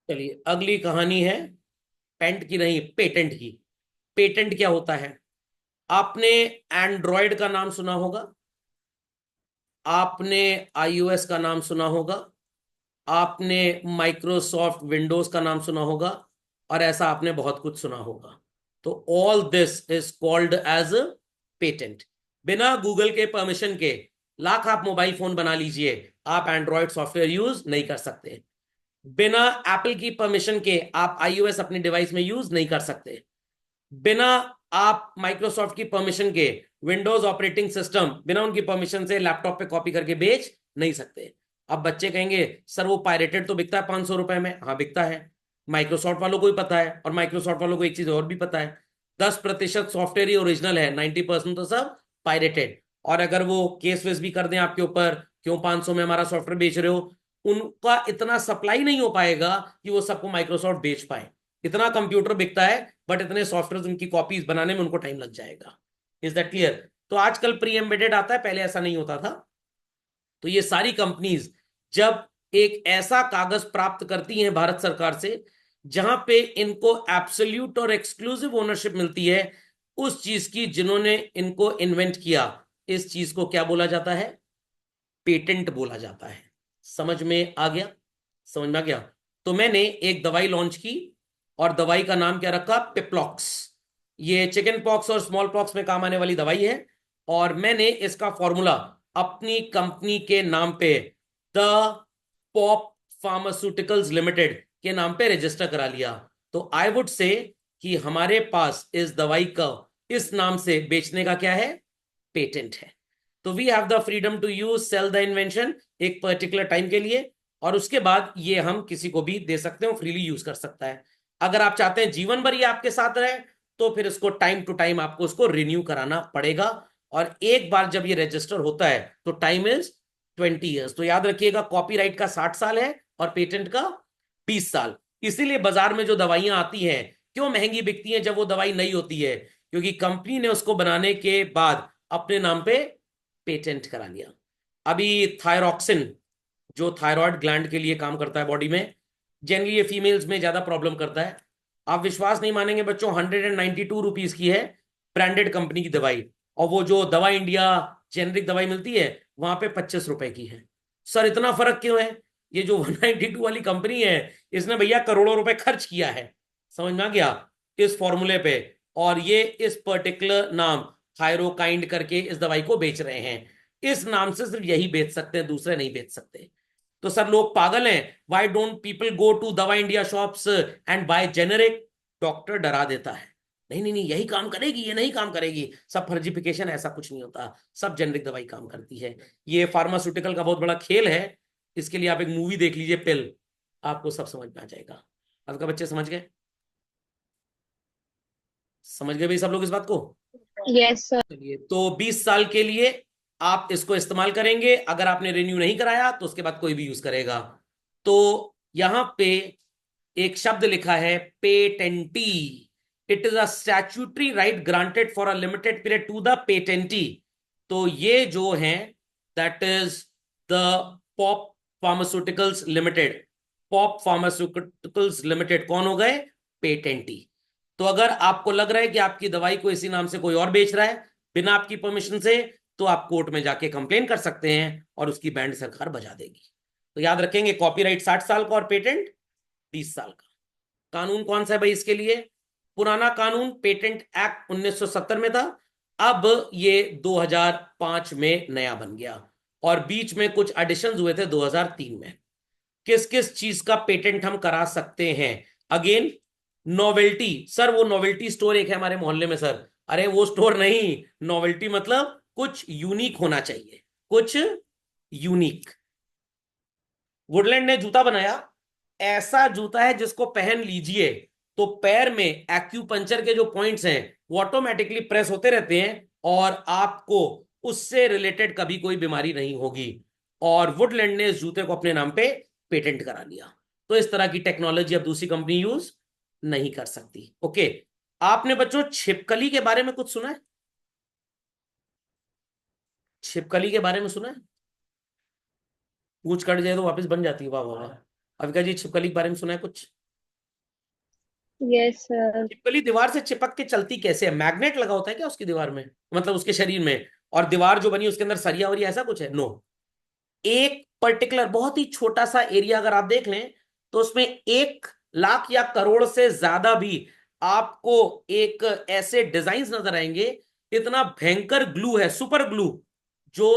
चलिए अगली कहानी है पेंट की नहीं, पेटेंट की। पेटेंट क्या होता है? आपने एंड्रॉयड का नाम सुना होगा, आपने आईओएस का नाम सुना होगा, आपने माइक्रोसॉफ्ट विंडोज का नाम सुना होगा, और ऐसा आपने बहुत कुछ सुना होगा। तो all this is called as patent. बिना गूगल के परमिशन के लाख आप मोबाइल फोन बना लीजिए, आप एंड्रॉयड सॉफ्टवेयर यूज नहीं कर सकते। बिना एप्पल की परमिशन के आप आईओएस अपने डिवाइस में यूज नहीं कर सकते। बिना आप माइक्रोसॉफ्ट की परमिशन के विंडोज ऑपरेटिंग सिस्टम बिना उनकी परमिशन से लैपटॉप पे कॉपी करके बेच नहीं सकते। अब बच्चे कहेंगे सर वो पायरेटेड तो बिकता है 500 रुपए में। हाँ बिकता है, माइक्रोसॉफ्ट वालों को भी पता है, और माइक्रोसॉफ्ट वालों को एक चीज और भी पता है, 10% सॉफ्टवेयर ही ओरिजिनल है, 90% तो सब पायरेटेड। और अगर वो केस वेस भी कर दें आपके ऊपर, क्यों 500 में हमारा सॉफ्टवेयर बेच रहे हो, उनका इतना सप्लाई नहीं हो पाएगा कि वो सबको माइक्रोसॉफ्ट बेच पाए। इतना कंप्यूटर बिकता है, बट इतने सॉफ्टवेयर उनकी कॉपीज बनाने में उनको टाइम लग जाएगा। Is that clear? तो आजकल प्री एम्बेडेड आता है, पहले ऐसा नहीं होता था। तो ये सारी कंपनीज जब एक ऐसा कागज प्राप्त करती हैं भारत सरकार से जहां पे इनको एब्सोल्यूट और एक्सक्लूसिव ओनरशिप मिलती है उस चीज की जिन्होंने इनको इन्वेंट किया, इस चीज को क्या बोला जाता है? पेटेंट बोला जाता है। समझ में आ गया? समझ में आ गया। तो मैंने एक दवाई लॉन्च की, और दवाई का नाम क्या रखा? पिप्लॉक्स। ये चिकन पॉक्स और स्मॉल पॉक्स में काम आने वाली दवाई है, और मैंने इसका फॉर्मूला अपनी कंपनी के नाम पे, द पॉप फार्मास्यूटिकल्स लिमिटेड के नाम पे रजिस्टर करा लिया। तो आई वुड से कि हमारे पास इस दवाई का इस नाम से बेचने का क्या है? पेटेंट है। तो we have the freedom to use sell the invention एक पर्टिकुलर टाइम के लिए, और उसके बाद ये हम किसी को भी दे सकते हैं, फ्रीली यूज कर सकता है। अगर आप चाहते हैं जीवन भर ये आपके साथ रहे, तो फिर इसको टाइम टू टाइम आपको उसको रिन्यू कराना पड़ेगा। और एक बार जब ये रजिस्टर होता है तो टाइम इज 20 ईयर्स। तो याद रखिएगा, कॉपीराइट का 60 साल है और पेटेंट का 20 साल। इसीलिए बाजार में जो दवाइयां आती हैं क्यों महंगी बिकती हैं जब वो दवाई नहीं होती है? क्योंकि कंपनी ने उसको बनाने के बाद अपने नाम पे पेटेंट करा लिया। अभी थायरॉक्सिन, जो थायराइड ग्लैंड के लिए काम करता है बॉडी में, जनरली ये फीमेल्स में ज्यादा प्रॉब्लम करता है। आप विश्वास नहीं मानेंगे बच्चों, 192 रुपीज की है ब्रांडेड कंपनी की दवाई, और वो जो दवा इंडिया जेनरिक दवाई मिलती है वहां पे 25 रुपए की है। सर इतना फर्क क्यों है? ये जो 192 वाली कंपनी है, इसने भैया करोड़ों रुपए खर्च किया है, समझ में आ गया, इस फॉर्मूले पे। और ये इस पर्टिकुलर नाम थायरोकाइंड करके इस दवाई को बेच रहे हैं। इस नाम से सिर्फ यही बेच सकते हैं, दूसरे नहीं बेच सकते। तो सर लोग पागल हैं, why don't people go to Davaindia shops and buy generic? Doctor डरा देता है, नहीं नहीं नहीं यही काम करेगी, ये नहीं काम करेगी, सब फर्जिफिकेशन, ऐसा कुछ नहीं होता, सब जेनेरिक दवाई काम करती है। ये फार्मास्यूटिकल का बहुत बड़ा खेल है। इसके लिए आप एक मूवी देख लीजिए, पिल, आपको सब समझ में आ जाएगा। आपका बच्चे समझ गए? समझ गए भाई सब लोग इस बात को? Yes sir. चलिए, तो 20 साल के लिए आप इसको इस्तेमाल करेंगे। अगर आपने रिन्यू नहीं कराया तो उसके बाद कोई भी यूज करेगा। तो यहां पे एक शब्द लिखा है patentee. It is a statutory right granted for a limited period to the patentee. तो ये जो है, that is the Pop Pharmaceuticals Limited. Pop Pharmaceuticals Limited कौन हो गए? पेटेंटी। तो अगर आपको लग रहा है कि आपकी दवाई को इसी नाम से कोई और बेच रहा है बिना आपकी परमिशन से, तो आप कोर्ट में जाके कंप्लेन कर सकते हैं और उसकी बैंड सरकार बजा देगी। तो याद रखेंगे, कॉपीराइट 60 साल का और पेटेंट 20 साल का। कानून कौन सा है भाई इसके लिए? पुराना कानून पेटेंट एक्ट 1970 में था, अब ये 2005 में नया बन गया, और बीच में कुछ एडिशन हुए थे 2003 में। किस किस चीज का पेटेंट हम करा सकते हैं? Again, novelty. सर वो नोवेल्टी स्टोर एक है हमारे मोहल्ले में सर। अरे वो स्टोर नहीं, नोवेल्टी मतलब कुछ यूनिक होना चाहिए, कुछ यूनिक। वुडलैंड ने जूता बनाया, ऐसा जूता है जिसको पहन लीजिए तो पैर में एक्यूपंचर के जो पॉइंट्स हैं वो ऑटोमेटिकली प्रेस होते रहते हैं, और आपको उससे रिलेटेड कभी कोई बीमारी नहीं होगी। और वुडलैंड ने इस जूते को अपने नाम पे पेटेंट करा लिया। तो इस तरह की टेक्नोलॉजी अब दूसरी कंपनी यूज नहीं कर सकती। ओके। आपने बच्चों छिपकली के बारे में कुछ सुना है? छिपकली के बारे में सुना है? पूछ कट जाए तो वापस बन जाती है, वाह वाह वाह। अविका जी, छिपकली के बारे में सुना है कुछ? Yes sir. छिपकली दीवार से चिपक के चलती कैसे है? मैग्नेट लगा होता है क्या उसकी दीवार में, मतलब उसके शरीर में, और दीवार जो बनी उसके अंदर सरिया वरिया ऐसा कुछ है? नो। एक पर्टिकुलर बहुत ही छोटा सा एरिया अगर आप देख लें तो उसमें 1 लाख या करोड़ से ज्यादा भी आपको एक ऐसे डिजाइन नजर आएंगे। इतना भयंकर ग्लू है, सुपर ग्लू, जो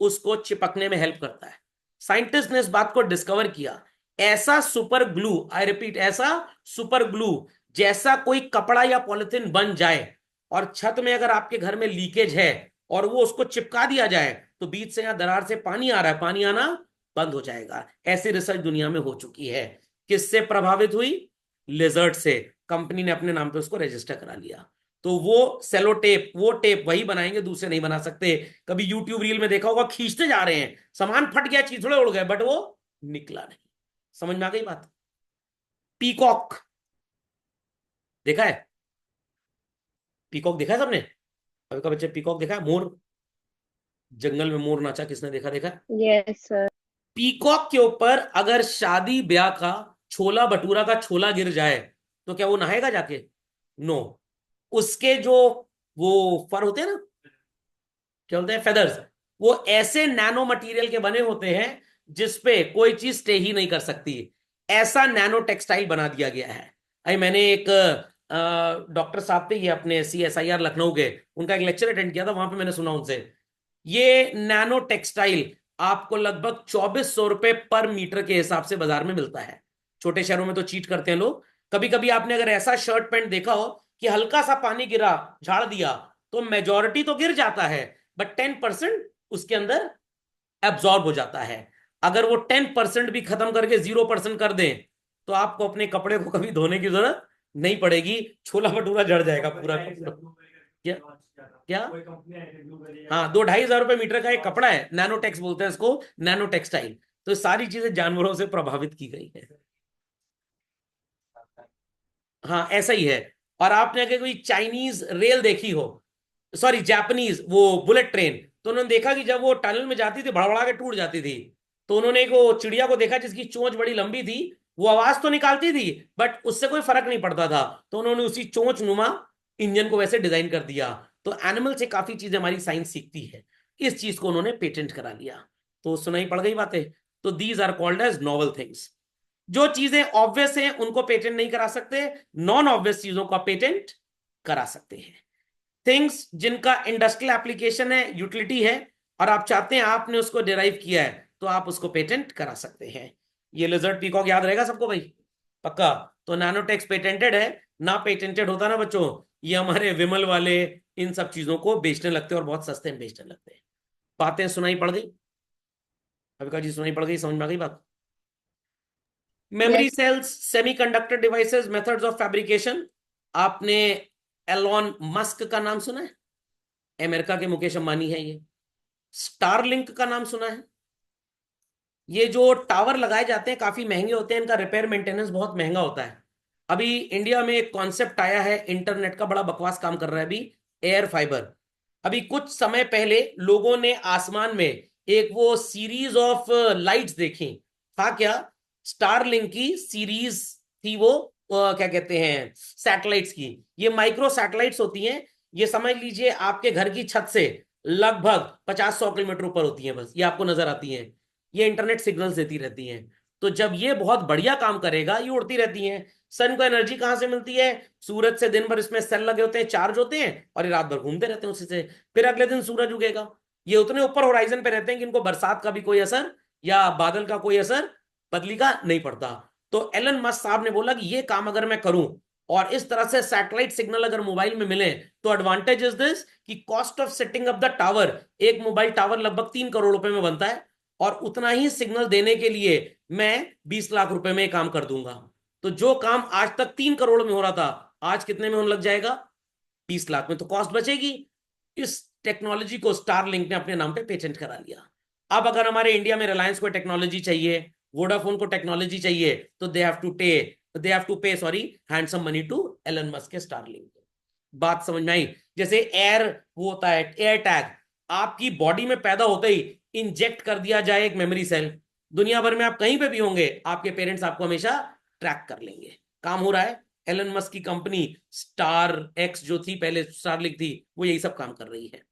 उसको चिपकने में हेल्प करता है। साइंटिस्ट ने इस बात को डिस्कवर किया। ऐसा सुपर ग्लू, आई रिपीट, ऐसा सुपर ग्लू, जैसा कोई कपड़ा या पॉलिथीन बन जाए और छत में अगर आपके घर में लीकेज है और वो उसको चिपका दिया जाए तो बीच से या दरार से पानी आ रहा है, पानी आना बंद हो जाएगा। ऐसी रिसर्च दुनिया में हो चुकी है। किससे प्रभावित हुई? लिजर्ड से। कंपनी ने अपने नाम पे उसको रजिस्टर करा लिया। तो वो सेलो टेप, वो टेप वही बनाएंगे, दूसरे नहीं बना सकते। कभी यूट्यूब रील में देखा होगा, खींचते जा रहे हैं, सामान फट गया, चीथड़े उड़ गए, बट वो निकला नहीं। समझ में आ गई बात? पीकॉक देखा है? पीकॉक देखा है सबने? अभी का बच्चे पीकॉक देखा है? मोर, जंगल में मोर नाचा, किसने देखा? देखा है? Yes sir. पीकॉक के ऊपर अगर शादी ब्याह का छोला भटूरा का छोला गिर जाए तो क्या वो नहाएगा जाके? नो। उसके जो वो फर होते हैं ना, क्या बोलते हैं, फेदर्स, वो ऐसे नैनो मटेरियल के बने होते हैं जिसपे कोई चीज स्टे ही नहीं कर सकती। ऐसा नैनो टेक्सटाइल बना दिया गया है। अरे मैंने एक डॉक्टर साहब थे, ये अपने CSIR लखनऊ के, उनका एक लेक्चर अटेंड किया था, वहां पे मैंने सुना उनसे। ये नैनो टेक्सटाइल आपको लगभग 2400 रुपए पर मीटर के हिसाब से बाजार में मिलता है। छोटे शहरों में तो चीट करते हैं लोग। कभी कभी आपने अगर ऐसा शर्ट पैंट देखा हो कि हल्का सा पानी गिरा, झाड़ दिया, तो मेजॉरिटी तो गिर जाता है, बट 10% उसके अंदर एब्जॉर्ब हो जाता है। अगर वो 10% भी खत्म करके 0% कर दें तो आपको अपने कपड़े को कभी धोने की जरूरत नहीं पड़ेगी, छोला भटूरा जड़ जाएगा पूरा का पूरा। क्या? क्या? हाँ, 2-2.5 हजार रुपए मीटर का एक कपड़ा है, नैनो टेक्स बोलते हैं इसको, नैनो टेक्सटाइल। तो सारी चीजें जानवरों से प्रभावित की गई है। हाँ, ऐसा ही है। और आपने अगर कोई चाइनीज रेल देखी हो, सॉरी जापानीज वो बुलेट ट्रेन, तो उन्होंने देखा कि जब वो टनल में जाती थी भड़बड़ा के टूट जाती थी। तो उन्होंने एक वो चिड़िया को देखा जिसकी चोंच बड़ी लंबी थी, वो आवाज तो निकालती थी बट उससे कोई फर्क नहीं पड़ता था। तो उन्होंने उसी चोंच नुमा इंजन को वैसे डिजाइन कर दिया। तो एनिमल से काफी चीजें हमारी साइंस सीखती है। इस चीज को उन्होंने पेटेंट करा लिया। तो सुनाई पड़ गई बातें। तो these are called as novel things. जो चीजें ऑब्वियस हैं उनको पेटेंट नहीं करा सकते, नॉन ऑब्वियस चीजों का पेटेंट करा सकते हैं। थिंग्स जिनका इंडस्ट्रियल एप्लीकेशन है, यूटिलिटी है, और आप चाहते हैं, आपने उसको डिराइव किया है, तो आप उसको पेटेंट करा सकते हैं। ये लिजर्ड पीकॉक याद रहेगा सबको भाई? पक्का? तो नैनोटेक्स पेटेंटेड है। ना पेटेंटेड होता ना बच्चों, ये हमारे विमल वाले इन सब चीजों को बेचने लगते हैं और बहुत सस्ते में बेचने लगते हैं। बातें सुनाई पड़ गई? अभिका जी सुनाई पड़ गई? समझ में आ गई बात? Memory yes. Cells, semiconductor devices, methods of fabrication. आपने एलॉन मस्क का नाम सुना है? अमेरिका के मुकेश अंबानी है ये। स्टारलिंक का नाम सुना है? ये जो टावर लगाए जाते हैं काफी महंगे होते हैं, इनका रिपेयर मेंटेनेंस बहुत महंगा होता है। अभी इंडिया में एक कॉन्सेप्ट आया है इंटरनेट का, बड़ा बकवास काम कर रहा है अभी, एयर फाइबर। अभी कुछ समय पहले लोगों ने आसमान में एक वो सीरीज ऑफ लाइट्स देखी। था क्या? स्टारलिंक की सीरीज थी वो, क्या कहते हैं, सैटेलाइट्स की। ये माइक्रो सैटेलाइट्स होती हैं। ये समझ लीजिए आपके घर की छत से लगभग 50-100 किलोमीटर ऊपर होती हैं, बस ये आपको नजर आती हैं। ये इंटरनेट सिग्नल्स देती रहती हैं। तो जब ये बहुत बढ़िया काम करेगा, ये उड़ती रहती हैं। सन को एनर्जी कहां से मिलती है? सूरज से। दिन भर इसमें सेल लगे होते हैं, चार्ज होते हैं, और ये रात भर घूमते रहते हैं उसी से। फिर अगले दिन सूरज उगेगा। ये उतने ऊपर होराइजन पे रहते हैं कि इनको बरसात का भी कोई असर या बादल का कोई असर, बदली का नहीं पड़ता। तो एलन मस्क साहब ने बोला कि ये काम अगर मैं करूं और इस तरह से सैटेलाइट सिग्नल अगर मोबाइल में मिले, तो एडवांटेज इज दिस कि cost of setting up the tower, एक मोबाइल टावर लगभग 3 करोड़ रुपए में बनता है, और उतना ही सिग्नल देने के लिए मैं 20 लाख रुपए में काम कर दूंगा। तो जो काम आज तक 3 करोड़ में हो रहा था, आज कितने में होने लग जाएगा? 20 लाख में। तो कॉस्ट बचेगी। इस टेक्नोलॉजी को स्टारलिंक ने अपने नाम पे पेटेंट करा लिया। अब अगर हमारे इंडिया में रिलायंस को टेक्नोलॉजी चाहिए, वोडाफोन को टेक्नोलॉजी चाहिए, तो they have to pay sorry handsome money to Elon Musk के स्टारलिंक। बात समझ में आई? जैसे एयर, वो होता है एयर टैग, आपकी बॉडी में पैदा होते ही इंजेक्ट कर दिया जाए एक मेमोरी सेल, दुनिया भर में आप कहीं पे भी होंगे, आपके पेरेंट्स आपको हमेशा ट्रैक कर लेंगे। काम हो रहा है। एलन मस्क की कंपनी स्टार एक्स जो थी पहले, स्टारलिंक थी, वो यही सब काम कर रही है।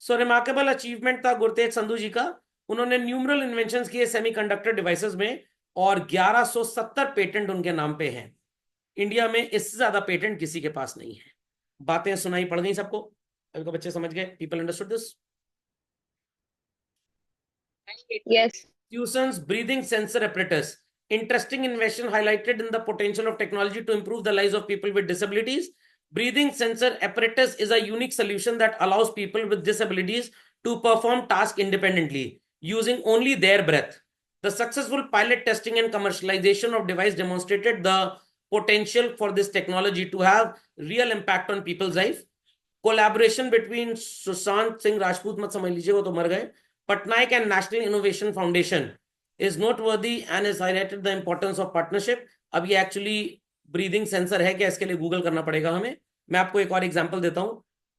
सो रिमार्केबल अचीवमेंट था गुरतेज संधू जी का। उन्होंने न्यूमरल इन्वेंशंस किए सेमीकंडक्टर डिवाइसेस में, और 1170 पेटेंट उनके नाम पे हैं। इंडिया में इससे ज्यादा पेटेंट किसी के पास नहीं है। बातें सुनाई पड़ गई सबको? अभी को बच्चे समझ गए? People understood this? Yes. Tucson's breathing sensor apparatus. Interesting invention highlighted in the potential of technology to improve the lives of people with disabilities. Breathing sensor apparatus is a unique solution that allows people with disabilities to perform tasks independently using only their breath. The successful pilot testing and commercialization of device demonstrated the potential for this technology to have real impact on people's life. Collaboration between Sushant Singh Rajput, मत समझ लीजिए वो तो मर गए, Patnaik and National Innovation Foundation is noteworthy and has highlighted the importance of partnership. अब ये actually breathing sensor है क्या, इसके लिए गूगल करना पड़ेगा हमें। मैं आपको एक और एग्जांपल देता हूं।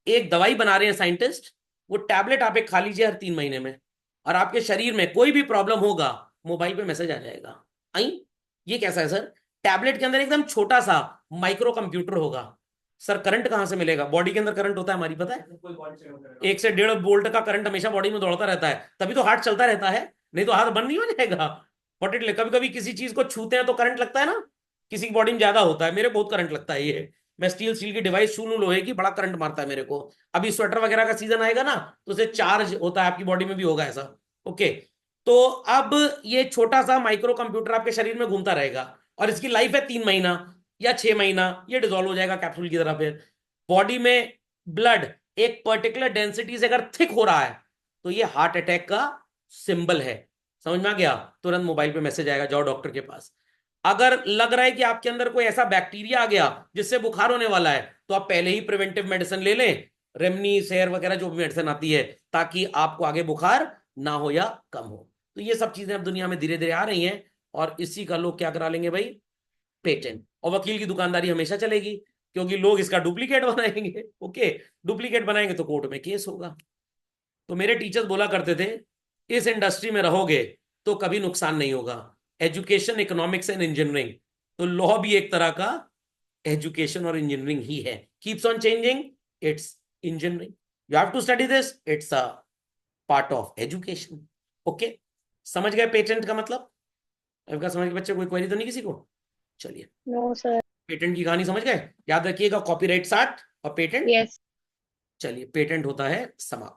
एक दवाई बना रहे हैं साइंटिस्ट, वो टैबलेट आप एक खा लीजिए हर 3 महीने में, और आपके शरीर में कोई भी प्रॉब्लम होगा, मोबाइल पे मैसेज आ जाएगा। आई, ये कैसा है सर? टैबलेट के अंदर एकदम छोटा सा माइक्रो कंप्यूटर होगा। सर करंट कहां से मिलेगा? बॉडी के अंदर करंट होता है हमारी, पता है? 1 से 1.5 वोल्ट का करंट हमेशा बॉडी में दौड़ता रहता है, तभी तो हार्ट चलता रहता है, नहीं तो हाथ बंद नहीं हो जाएगा। कभी कभी किसी चीज को छूते हैं तो करंट लगता है ना, किसी की बॉडी में ज्यादा होता है, मेरे बहुत करंट लगता है ये। मैं स्टील स्टील की डिवाइस छू लूं लोहे की, बड़ा करंट मारता है मेरे को। अभी स्वेटर वगैरह का सीजन आएगा ना, तो उसे चार्ज होता है, आपकी बॉडी में भी होगा ऐसा। ओके, तो अब ये छोटा सा माइक्रो कंप्यूटर आपके शरीर में घूमता रहेगा, और इसकी लाइफ है 3 महीना या 6 महीना, ये डिजोल्व हो जाएगा कैप्सूल की तरह। फिर बॉडी में ब्लड एक पर्टिकुलर डेंसिटी से अगर थिक हो रहा है, तो ये हार्ट अटैक का सिंबल है। समझ में आ गया? तुरंत मोबाइल पे मैसेज आएगा, जाओ डॉक्टर के पास। अगर लग रहा है कि आपके अंदर कोई ऐसा बैक्टीरिया आ गया जिससे बुखार होने वाला है, तो आप पहले ही प्रिवेंटिव मेडिसिन ले लें, रेमनी सेर वगैरह जो भी मेडिसिन आती है, ताकि आपको आगे बुखार ना हो या कम हो। तो ये सब चीजें अब दुनिया में धीरे धीरे आ रही हैं, और इसी का लोग क्या करा लेंगे भाई? पेटेंट। और वकील की दुकानदारी हमेशा चलेगी, क्योंकि लोग इसका डुप्लीकेट बनाएंगे। ओके, डुप्लीकेट बनाएंगे तो कोर्ट में केस होगा। तो मेरे टीचर्स बोला करते थे, इस इंडस्ट्री में रहोगे तो कभी नुकसान नहीं होगा। एजुकेशन, इकोनॉमिक्स एंड इंजीनियरिंग, तो लॉ भी एक तरह का एजुकेशन और इंजीनियरिंग ही है। Keeps on changing, it's engineering. You have to study this, it's a part of education. Okay, समझ गए पेटेंट का मतलब? अब समझ के बच्चे, कोई क्वेरी तो नहीं किसी को? चलिए, No, sir. पेटेंट की कहानी समझ गए? याद रखिएगा, कॉपीराइट 60 और पेटेंट। Yes. चलिए, पेटेंट होता है समाप्त।